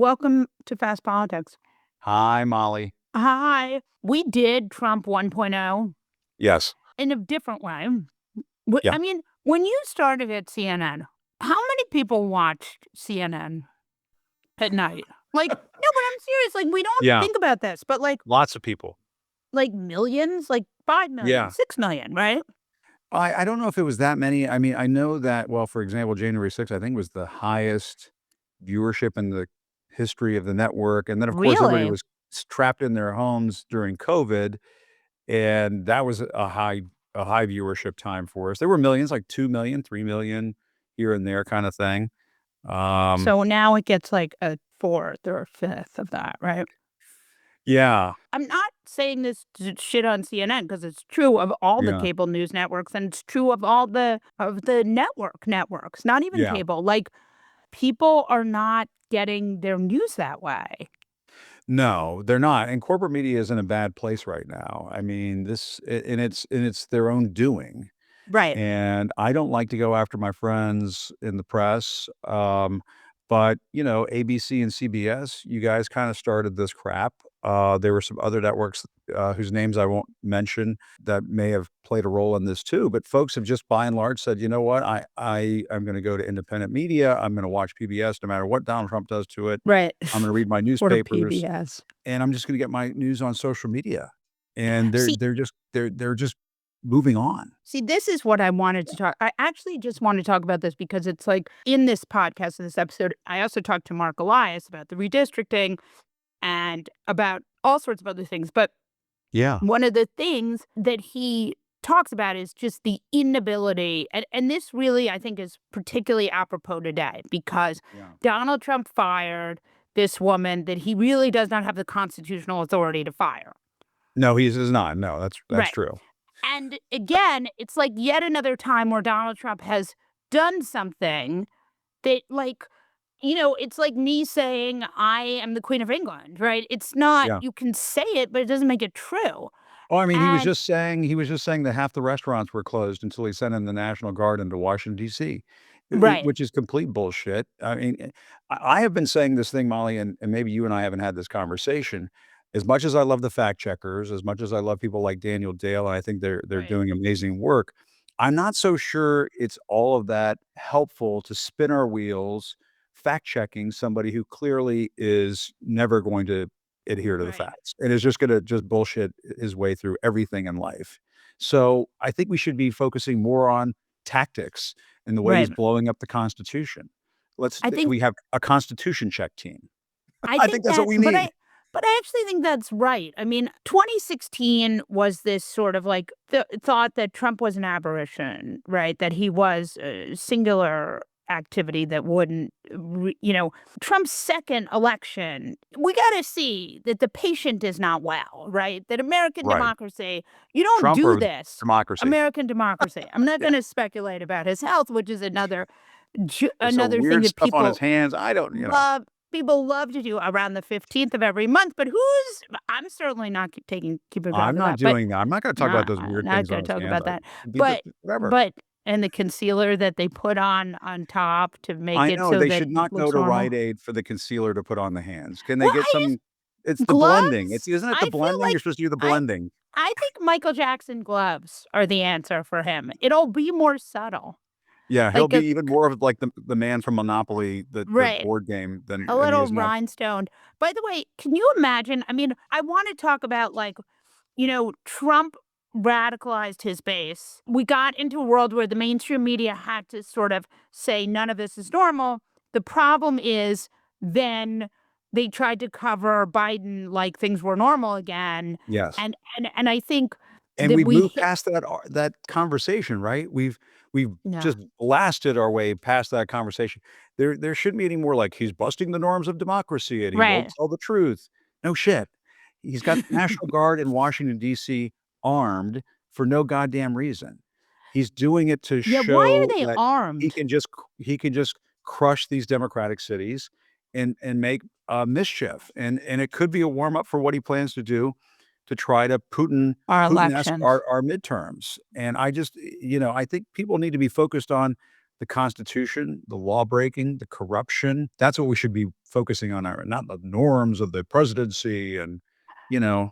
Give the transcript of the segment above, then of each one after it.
Welcome to Fast Politics. Hi, Molly. Hi. We did Trump 1.0 Yes. in a different way. Yeah. I mean, when you started at CNN, how many people watched CNN at night? Like, no, but I'm serious. Like, we don't Yeah. think about this, but Lots of people. like millions, like 5 million, Yeah. 6 million, right? I don't know if it was that many. I mean, I know that, well, for example, January 6th, I think was the highest viewership in the history of the network. And then, of course, everybody Really? was trapped in their homes during COVID, and that was a high viewership time for us. There were millions, like 2 million, 3 million here and there kind of thing. Um, So now it gets like a fourth or a fifth of that, right? yeah. I'm not saying this to shit on CNN because it's true of all the Yeah. cable news networks and it's true of all the networks, not even Yeah. cable. Like people are not getting their news that way. No, they're not, and corporate media is in a bad place right now. I mean, and it's their own doing, Right. and I don't like to go after my friends in the press, but, ABC and CBS, you guys kinda started this crap. There were some other networks, whose names I won't mention that may have played a role in this too, but folks have just by and large said, "You know what? I am gonna go to independent media. I'm gonna watch PBS no matter what Donald Trump does to it. Right. I'm gonna read my Or to newspapers." PBS. And I'm just gonna get my news on social media, and they're See, they're just they're just moving on. see, this is what I wanted to talk. I actually just want to talk about this because it's like in this podcast, in this episode, I also talked to Mark Elias about the redistricting and about all sorts of other things. But Yeah, one of the things that he talks about is just the inability, and this really, I think, is particularly apropos today because yeah. Donald Trump fired this woman that he really does not have the constitutional authority to fire. No, he is not. No, that's Right. true. And again, it's like yet another time where Donald Trump has done something that, like, it's like me saying I am the Queen of England, right? It's not, Yeah. you can say it, but it doesn't make it true. Oh, I mean, And he was just saying that half the restaurants were closed until he sent in the National Guard into Washington, DC, right. which is complete bullshit. I mean, I have been saying this thing, Molly, and maybe you and I haven't had this conversation. As much as I love the fact checkers, as much as I love people like Daniel Dale, and I think they're Right. doing amazing work, I'm not so sure it's all of that helpful to spin our wheels fact checking somebody who clearly is never going to adhere to the Right. facts and is just gonna just bullshit his way through everything in life. So, I think we should be focusing more on tactics and the way he's Right. blowing up the Constitution. I think We have a Constitution check team. I I think think that's what that we but need. I actually think that's right. I mean, 2016 was this sort of like thought that Trump was an aberration, right? That he was a singular activity that wouldn't Trump's second election, we got to see that the patient is not well, right? That American Right. democracy, you don't Trump do or this. democracy. American democracy. I'm not Yeah. going to speculate about his health, which is There's some another thing weird that stuff on his hands. I don't, people love to do around the 15th of every month, but I'm certainly not keeping track I'm of not that, but doing that. I'm not gonna talk about those weird not things gonna on his talk hands. about that. Be the But whatever. but and the concealer that they put on top to make I it know, so they that should it not go looks to normal. Rite Aid for the concealer to put on the hands. Can they Well, get some it's the blending. gloves, Isn't it the I feel blending? like You're supposed to do the I blending. I think Michael Jackson gloves are the answer for him. It'll be more subtle. Yeah, he'll Like be a even more of like the man from Monopoly, the right. board game A than he little is now. rhinestone. By the way, can you imagine? I mean, I want to talk about like, Trump radicalized his base. We got into a world where the mainstream media had to sort of say none of this is normal. The problem is then they tried to cover Biden like things were normal again. Yes. And I think And that we've we moved hit past that conversation, right? We've yeah. just blasted our way past that conversation. There shouldn't be any more like, "He's busting the norms of democracy, and he won't Right. tell the truth." No shit. He's got National Guard in Washington, DC armed for no goddamn reason. He's doing it to Yeah, why show are they that armed? he can just crush these democratic cities and make, mischief, and it could be a warm up for what he plans to do to try to Our Putin-esque elections. our midterms, and I just I think people need to be focused on the Constitution, the law breaking, the corruption. That's what we should be focusing on, not the norms of the presidency. And,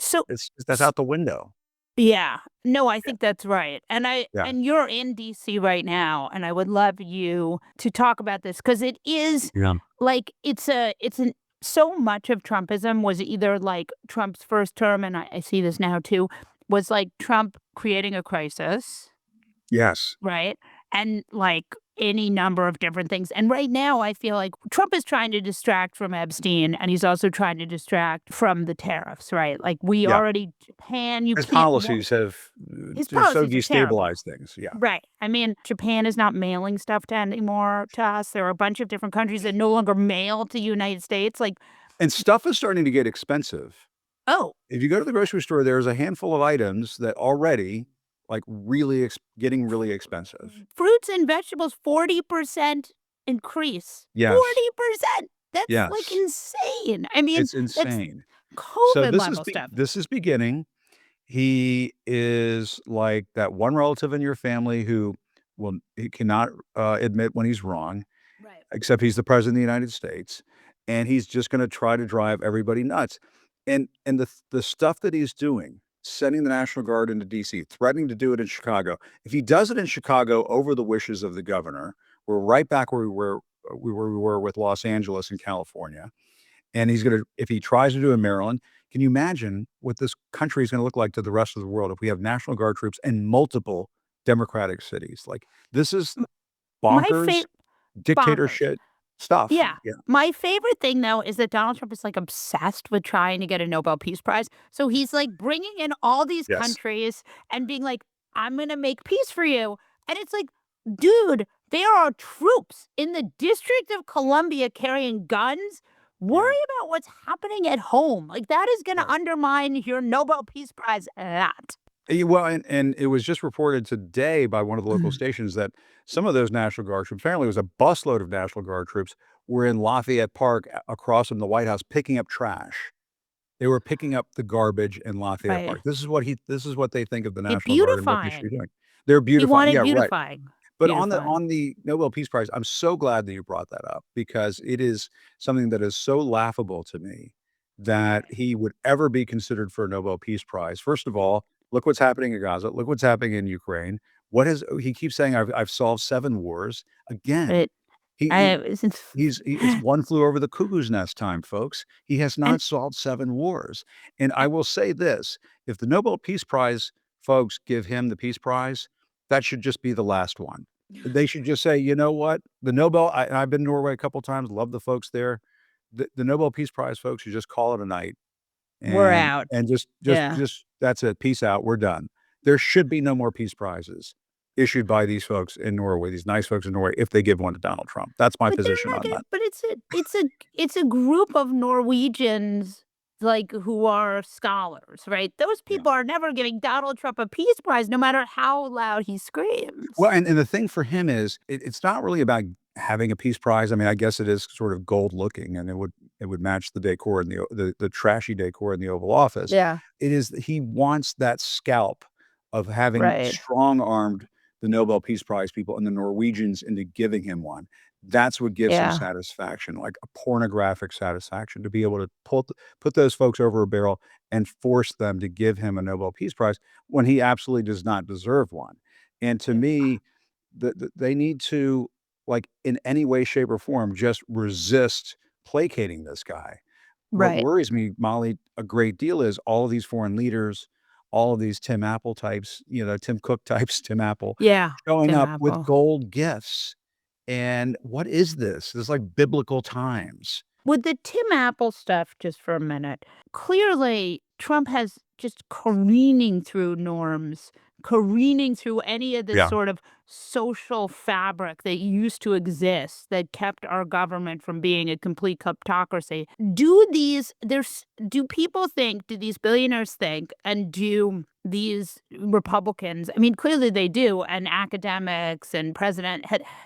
So that's out the window. yeah. No, I Yeah. think that's right. Yeah. And you're in DC right now, and I would love you to talk about this because it is Yeah. like it's an so much of Trumpism was either like Trump's first term, and I see this now too, was like Trump creating a crisis. Yes. Right? And, like, any number of different things, and right now, I feel like Trump is trying to distract from Epstein, and he's also trying to distract from the tariffs, right? Like, we Yeah. already Japan, you His can't wa policies have his just so policies are terrible. destabilized things. Yeah. Right. I mean, Japan is not mailing stuff to anymore to us. There are a bunch of different countries that no longer mail to United States, like, And stuff is starting to get expensive. "Oh, If you go to the grocery store, there's a handful of items that already, like, really getting really expensive. fruits and vegetables, 40% increase." Yes. 40%! That's, like, Yes. insane. I mean, It's that's insane. So COVID level stuff. this is beginning. He is like that one relative in your family who he cannot, admit when he's wrong, Right. except he's the president of the United States, and he's just gonna try to drive everybody nuts. And the stuff that he's doing, sending the National Guard into DC, threatening to do it in Chicago. If he does it in Chicago over the wishes of the governor, we're right back where we were with Los Angeles and California. And if he tries to do it in Maryland, can you imagine what this country is gonna look like to the rest of the world if we have National Guard troops in multiple Democratic cities? Like, this is M my bonkers, favorite bonkers. dictatorship stuff. Yeah. Yeah. My favorite thing, though, is that Donald Trump is, like, obsessed with trying to get a Nobel Peace Prize. So he's, like, bringing in all these Yes. countries and being like, "I'm gonna make peace for you." And it's like, "Dude, there are troops in the District of Columbia carrying guns. Yeah. Worry about what's happening at home." Like, that is gonna Right. undermine your Nobel Peace Prize a lot. Well, and it was just reported today by one of the local stations that some of those National Guard troops, apparently it was a busload of National Guard troops, were in Lafayette Park across from the White House picking up trash. They were picking up the garbage in Lafayette Right. Park. This is what they think of the It National Guard and what they should be beautifying. doing. They're He beautifying. wanted Yeah, right. beautifying. But on Beautifying. the Nobel Peace Prize, I'm so glad that you brought that up because it is something that is so laughable to me that Right. he would ever be considered for a Nobel Peace Prize. First of all, look what's happening in Gaza. Look what's happening in Ukraine. He keeps saying, I've solved 7 wars. Again, It he since it's one flew over the cuckoo's nest time, folks. He has and not solved 7 wars. And I will say this, if the Nobel Peace Prize folks give him the Peace Prize, that should just be the last one. They should just say, "You know what? The Nobel." I've been to Norway a couple times, love the folks there. The Nobel Peace Prize folks should just call it a night we're and out. Yeah. just that's it. Peace out. We're done. There should be no more peace prizes issued by these folks in Norway, these nice folks in Norway, if they give one to Donald Trump. That's my But they're position not on gonna that. but it's a group of Norwegians, like, who are scholars, right? Those Yeah. people are never giving Donald Trump a peace prize no matter how loud he Well, screams. and the thing for him is it's not really about having a peace prize. I mean, I guess it is sort of gold looking and it would match the decor in the trashy decor in the Oval Office. Yeah. It is that he wants that scalp of having Right. strong-armed the Nobel Peace Prize people and the Norwegians into giving him one. That's what gives him Yeah. satisfaction, like a pornographic satisfaction to be able to put those folks over a barrel and force them to give him a Nobel Peace Prize when he absolutely does not deserve one. And to Yeah. me, they need to, like, in any way, shape, or form, just resist placating this guy. What Right. worries me, Molly, a great deal is all of these foreign leaders, all of these Tim Apple types, Tim Cook types, Tim Apple, Yeah. showing Tim up with Apple. gold gifts. And what is this? This is like biblical times. With the Tim Apple stuff, just for a minute, clearly Trump has just careening through norms, careening through any of the Yeah. sort of social fabric that used to exist that kept our government from being a complete kleptocracy. Do people think, do these billionaires think, and do these Republicans, I mean, clearly they do, and academics and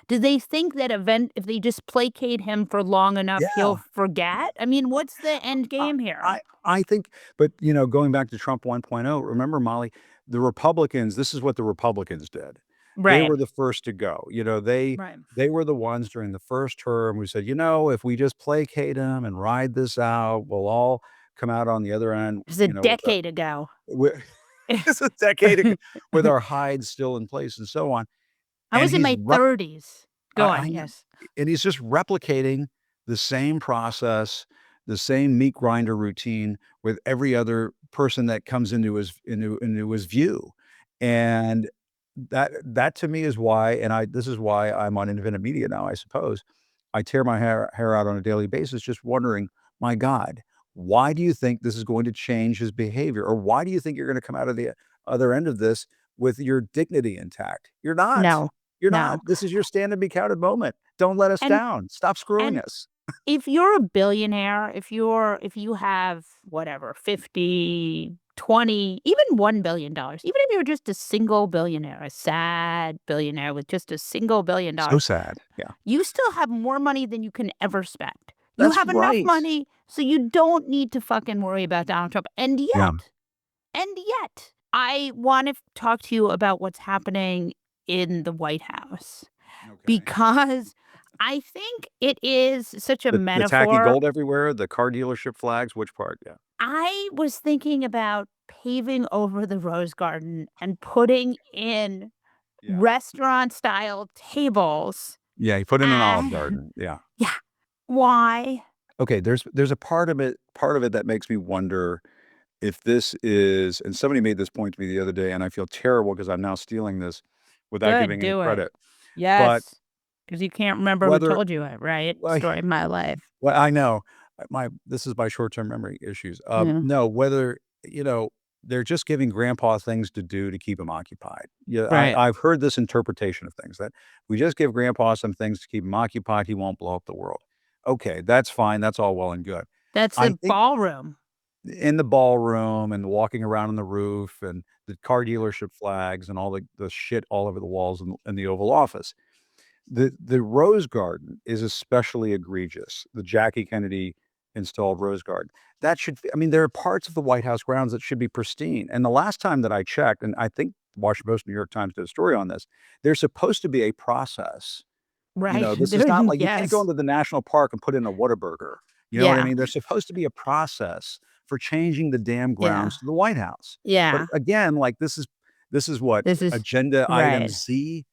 do they think that if they just placate him for long enough, he'll Yeah. forget? I mean, what's the end I game here? I think but, going back to Trump 1.0, remember, Molly, the Republicans this is what the Republicans did. They Right. were the first to go. Right. They were the ones during the first term who said, if we just placate them and ride this out, we'll all come out on the other end, It was a with decade ago. with it's a decade ago, with our hides still in place and so on. I And was in he's my 30s. Go I on, know, yes. and he's just replicating the same process, the same meat grinder routine with every other person that comes into his view, and that to me is why, and I this is why I'm on independent media now, I suppose. I tear my hair out on a daily basis just wondering, "My God, why do you think this is going to change his behavior? Or why do you think you're gonna come out of the other end of this with your dignity intact? You're not. No, You're not. no. This is your stand and be counted moment. Don't let us And down. Stop screwing and us." if you're a billionaire, if you have whatever, 50, 20, even $1 billion, even if you're just a single billionaire, a sad billionaire with just a single So $1 billion, sad. Yeah. you still have more money than you can ever spend. You That's have enough right. money so you don't need to fucking worry about Donald Trump. Yeah. And yet, I want to talk to you about what's happening in the White House Okay. because I think it is such a The tacky metaphor. gold everywhere, the car dealership flags, which part? Yeah. I was thinking about paving over the rose garden and putting in Yeah. restaurant style tables. Yeah, he put in an Olive And Garden. Yeah. yeah, why? Okay, there's a part of it that makes me wonder if this is, and somebody made this point to me the other day, and I feel terrible because 'cause I'm now stealing this without Good, giving any do it. credit. But Yes, because you can't remember who whether told you it, right? well, Story of my life. well, I know, my this is my short-term memory issues. Yeah, No, whether, they're just giving grandpa things to do to keep him occupied. Yeah, right. I've heard this interpretation of things, that we just give grandpa some things to keep him occupied, he won't blow up the world. Okay, that's fine, that's all well and good. That's I a think ballroom. in the ballroom and walking around on the roof and the car dealership flags and all the shit all over the walls in the Oval Office. The rose garden is especially egregious, the Jackie Kennedy installed rose garden. That should I mean, there are parts of the White House grounds that should be pristine, and the last time that I checked, and I think Washington Post, New York Times did a story on this, there's supposed to be a process. Right. This is There not like you can't go yes. into the national park and put in a Whataburger. You know what I Yeah. mean? There's supposed to be a process for changing the damn Yeah. grounds to the White House. But Yeah. again, like, this is what, This is agenda item right. Z,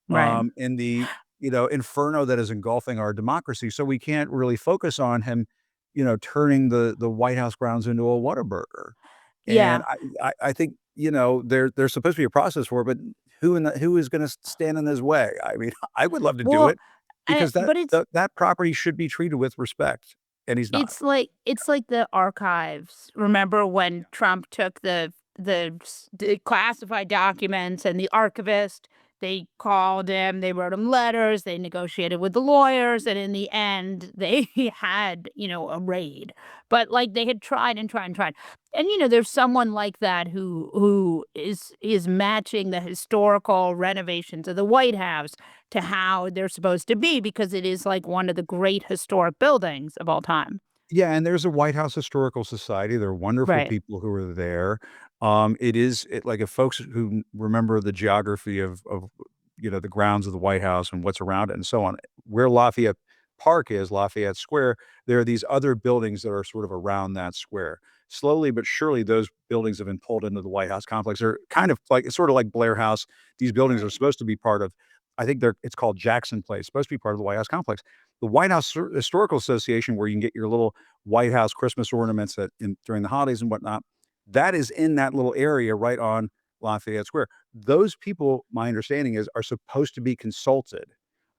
Right. in the, inferno that is engulfing our democracy, so we can't really focus on him, turning the White House grounds into a Whataburger. And Yeah. I think, there's supposed to be a process for it, but who is gonna stand in his way? I mean, I would love to do Well, it because but that property should be treated with respect, and he's not. it's like the archives. Remember when Yeah. Trump took the classified documents and the archivist, they called him, they wrote him letters, they negotiated with the lawyers, and in the end, they had, a raid. But like they had tried and tried and tried. And there's someone like that who is matching the historical renovations of the White House to how they're supposed to be because it is like one of the great historic buildings of all time. Yeah, and there's a White House Historical Society, they're wonderful Right. people who are there. Like, if folks who remember the geography of, the grounds of the White House and what's around it and so on, where Lafayette Park is, Lafayette Square, there are these other buildings that are sort of around that square. Slowly but surely, those buildings have been pulled into the White House complex. They're kind of like it's sort of like Blair House. These buildings are Right. supposed to be part of, I think it's called Jackson Place, supposed to be part of the White House complex. The White House Historical Association, where you can get your little White House Christmas ornaments during the holidays and whatnot, that is in that little area right on Lafayette Square. Those people, my understanding is, are supposed to be consulted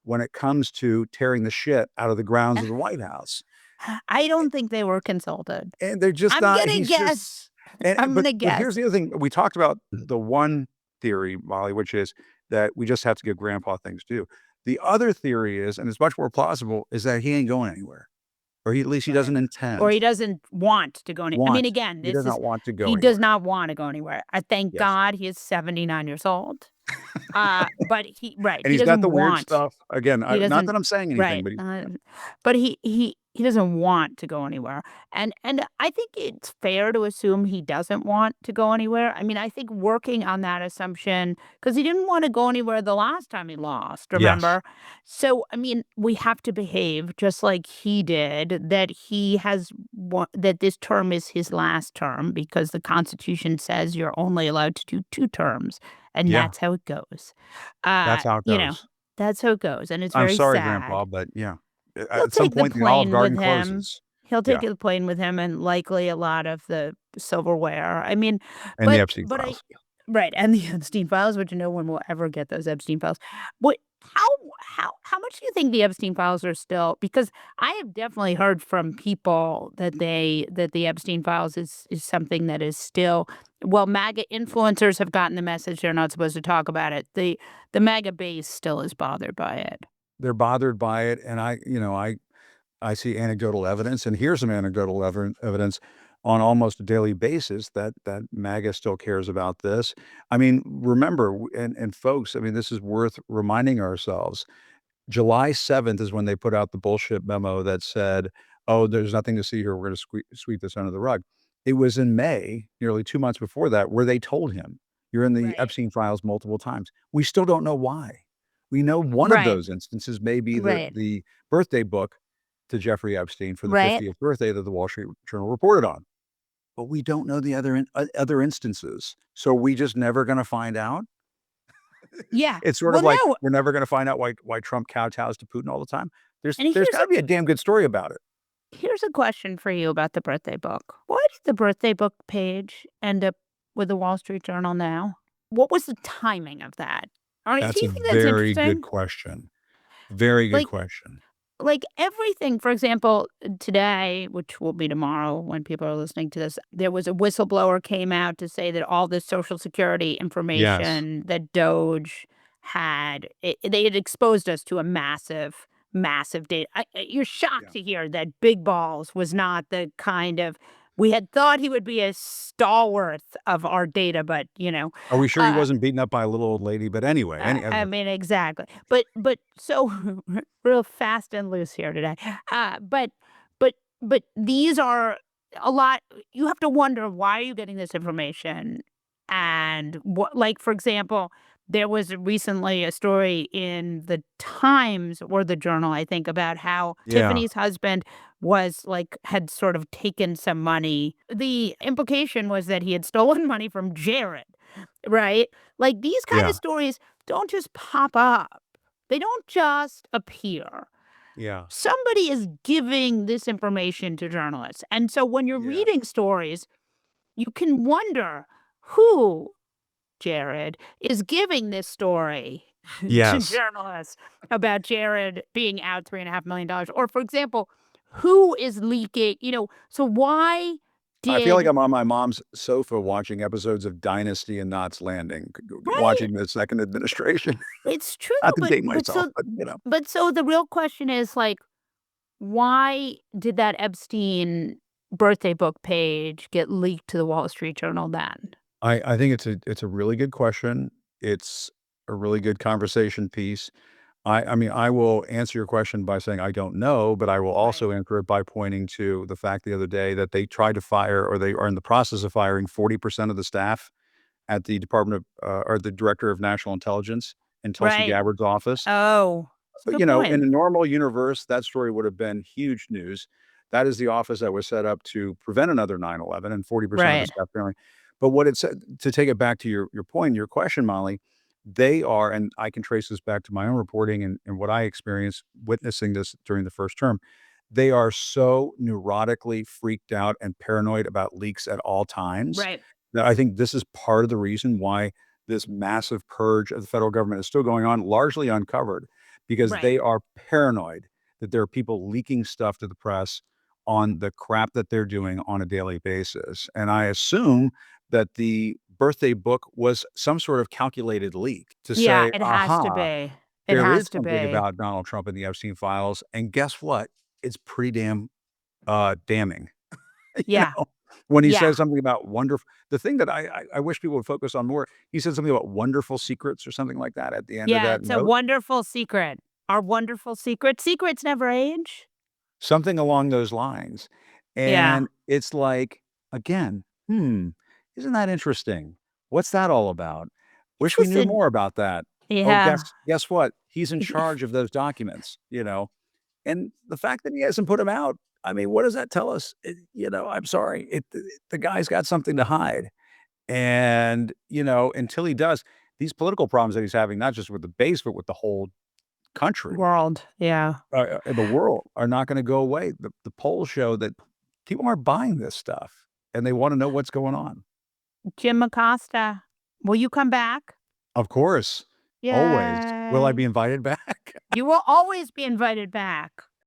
when it comes to tearing the shit out of the grounds of the White House. I don't think they were consulted. And they're just I'm not gonna he's just guess. and I'm but gonna but here's guess. the other thing. We talked about the one theory, Molly, which is that we just have to give grandpa things to do. The other theory is, and it's much more plausible, is that he ain't going anywhere, or at least he Right. doesn't Or he intend. doesn't want to go any I mean, Want. again, He does not want to go he does anywhere. not wanna go anywhere. I thank Yes. God he is 79 years old. But right, And he he's got doesn't the weird want. stuff. Again, He not doesn't that I'm saying anything, right, but he's, yeah. but he he doesn't want to go anywhere. And I think it's fair to assume he doesn't want to go anywhere. I mean, I think working on that assumption, because he didn't want to go anywhere the last time he lost, Yes. remember? So, I mean, we have to behave just like he did, that he has that this term is his last term because the Constitution says you're only allowed to do 2 terms, and Yeah. that's how it goes. That's how it You know, goes. that's how it goes, and it's I'm very sorry, sad. grandpa, but yeah. He'll At some take the point, the Olive plane with Garden him. closes. He'll take Yeah, the plane with him and likely a lot of the silverware. I mean, and the but Epstein I files. right, and the Epstein files, which no one will ever get those Epstein files. What how how much do you think the Epstein files are still, because I have definitely heard from people that the Epstein files is something that is still, well, MAGA influencers have gotten the message they're not supposed to talk about it. The MAGA base still is bothered by it. They're bothered by it, and I see anecdotal evidence, and here's some anecdotal evidence on almost a daily basis that MAGA still cares about this. I mean, remember, and folks, I mean, this is worth reminding ourselves. July 7th is when they put out the bullshit memo that said, "Oh, there's nothing to see here. We're gonna sweep this under the rug." It was in May, nearly 2 months before that, where they told him, "You're in the Right. Epstein files multiple times." We still don't know why. We know one of Right. those instances may be the Right. the birthday book to Jeffrey Epstein for the Right. 50th birthday that the Wall Street Journal reported on, but we don't know the other instances. So we just never gonna find out? Yeah. It's sort of Well, like no, we're never gonna find out why Trump kowtows to Putin all the time. and There's here's gotta be a damn good story about it. a question for you about the birthday book. Why did the birthday book page end up with the Wall Street Journal now? What was the timing of that? All right, do That's a you think that's very good interesting? question. Very good Like question. everything, for example, today, which will be tomorrow when people are listening to this, there was a whistleblower came out to say that all this Social Security Yes. information that Doge had, they had exposed us to a massive, massive data. You're shocked Yeah. to hear that Big Balls was not the kind of, we had thought he would be a stalwart of our data, but Are we sure he uh, wasn't beaten up by a little old lady? But anyway, I mean, exactly. But so real fast and loose here today. But but these are a lot. You have to wonder, why are you getting this information, and what? Like, for example, there was recently a story in the Times or the Journal, I think, about how yeah, Tiffany's husband was like had sort of taken some money. The implication was that he had stolen money from Jared, right? Like, these kind of yeah, stories don't just pop up. They don't just appear. yeah, Somebody is giving this information to journalists. And so when you're yeah. reading stories, you can wonder who, Jared, is giving this story to Yes. journalists about Jared being out $3.5 million. Or, for example, who is leaking, so why I feel like did, I'm on my mom's sofa watching episodes of Dynasty and Knots Landing, right? watching the 2nd administration. It's true, Not to but date myself, but, you know. so the real question is, like, why did that Epstein birthday book page get leaked to the Wall Street Journal then? I think it's a really good question. It's a really good conversation piece. I mean, I will answer your question by saying I don't know, but I will Right. also answer it by pointing to the fact the other day that they tried to fire, or they are in the process of firing 40% of the staff at the Department of or the Director of National Intelligence in Tulsi Right. Gabbard's office. Oh, it's a good In point. a normal universe, that story would have been huge news. That is the office that was set up to prevent another 9/11, and 40% of the Right. staff apparently. But what it said, to take it back to your point, your question, Molly, they are, and I can trace this back to my own reporting and what I experienced witnessing this during the first term. They are so neurotically freaked out and paranoid about leaks at all times Right. that I think this is part of the reason why this massive purge of the federal government is still going on, largely uncovered, because Right. they are paranoid that there are people leaking stuff to the press on the crap that they're doing on a daily basis. And I assume that the birthday book was some sort of calculated leak to Yeah, say, it has to aha, be. It there is has to something be. about Donald Trump and the Epstein files. And guess what? It's pretty damn damning. You Yeah. know, when he Yeah. says something about wonderful, the thing that I wish people would focus on more, he said something about wonderful secrets or something like that at the end of Yeah, that it's a note. wonderful secret. Our wonderful secret. Secrets never age. Something along those lines. Yeah. And it's like, again, isn't that interesting? What's that all about? It's Wish we just knew an more about that. Oh, yeah. guess what? He's in charge of those documents, you know? And the fact that he hasn't put them out, I mean, what does that tell us? I'm sorry. The guy's got something to hide. And, until he does, these political problems that he's having, not just with the base, but with the whole country, World. Yeah. the world are not gonna go away. The polls show that people aren't buying this stuff, and they wanna know what's going on. Jim Acosta. Will you come back? Of course, always. Will I Yay. be invited back? You will always be invited back.